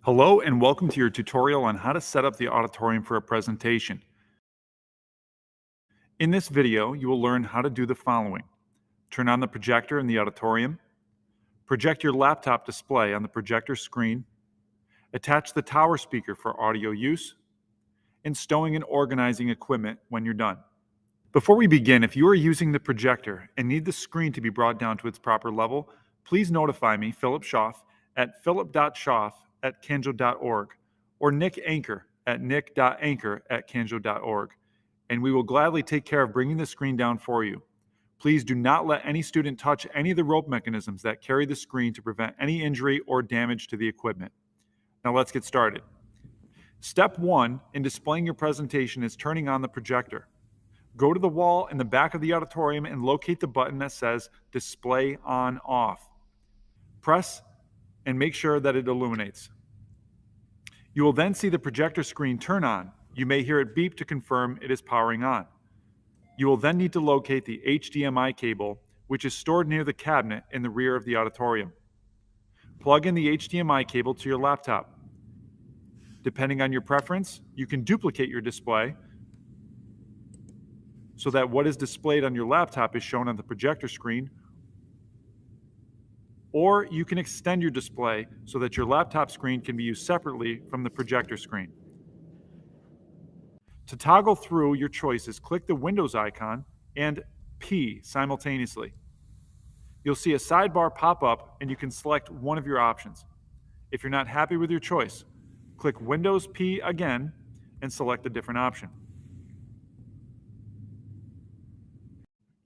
Hello and welcome to your tutorial on how to set up the auditorium for a presentation. In this video, you will learn how to do the following. Turn on the projector in the auditorium, project your laptop display on the projector screen, attach the tower speaker for audio use, and stowing and organizing equipment when you're done. Before we begin, if you are using the projector and need the screen to be brought down to its proper level, please notify me, Philip Schaff, at philip.schaff@canjo.org or Nick Anchor at nick.anchor@canjo.org, and we will gladly take care of bringing the screen down for you. Please do not let any student touch any of the rope mechanisms that carry the screen to prevent any injury or damage to the equipment. Now let's get started. Step 1 in displaying your presentation is turning on the projector. Go to the wall in the back of the auditorium and locate the button that says Display On Off. Press and make sure that it illuminates. You will then see the projector screen turn on. You may hear it beep to confirm it is powering on. You will then need to locate the HDMI cable, which is stored near the cabinet in the rear of the auditorium. Plug in the HDMI cable to your laptop. Depending on your preference, you can duplicate your display so that what is displayed on your laptop is shown on the projector screen, or you can extend your display so that your laptop screen can be used separately from the projector screen. To toggle through your choices, click the Windows icon and P simultaneously. You'll see a sidebar pop up and you can select one of your options. If you're not happy with your choice, click Windows P again and select a different option.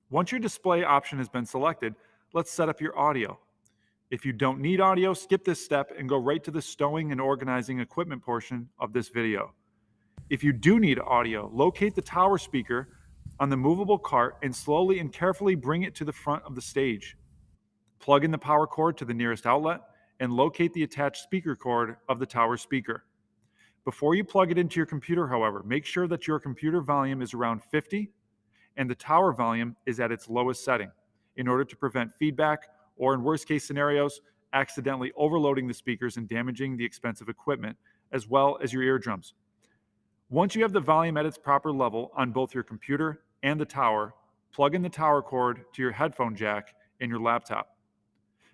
Once your display option has been selected, let's set up your audio. If you don't need audio, skip this step and go right to the stowing and organizing equipment portion of this video. If you do need audio, locate the tower speaker on the movable cart and slowly and carefully bring it to the front of the stage. Plug in the power cord to the nearest outlet and locate the attached speaker cord of the tower speaker. Before you plug it into your computer, however, make sure that your computer volume is around 50 and the tower volume is at its lowest setting in order to prevent feedback or, in worst case scenarios, accidentally overloading the speakers and damaging the expensive equipment, as well as your eardrums. Once you have the volume at its proper level on both your computer and the tower, plug in the tower cord to your headphone jack in your laptop.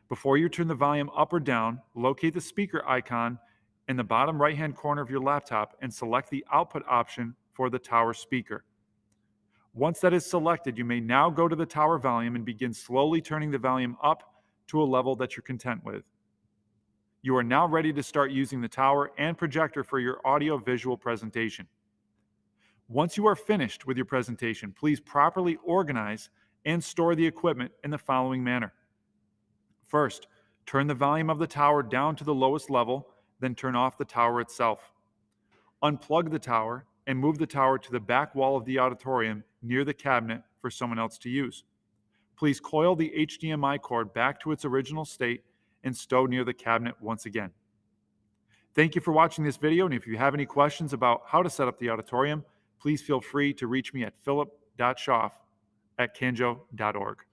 Before you turn the volume up or down, locate the speaker icon in the bottom right-hand corner of your laptop and select the output option for the tower speaker. Once that is selected, you may now go to the tower volume and begin slowly turning the volume up to a level that you're content with. You are now ready to start using the tower and projector for your audio-visual presentation. Once you are finished with your presentation, please properly organize and store the equipment in the following manner. First, turn the volume of the tower down to the lowest level, then turn off the tower itself. Unplug the tower and move the tower to the back wall of the auditorium near the cabinet for someone else to use. Please coil the HDMI cord back to its original state and stow near the cabinet once again. Thank you for watching this video, and if you have any questions about how to set up the auditorium, please feel free to reach me at philip.schaff@canjo.org.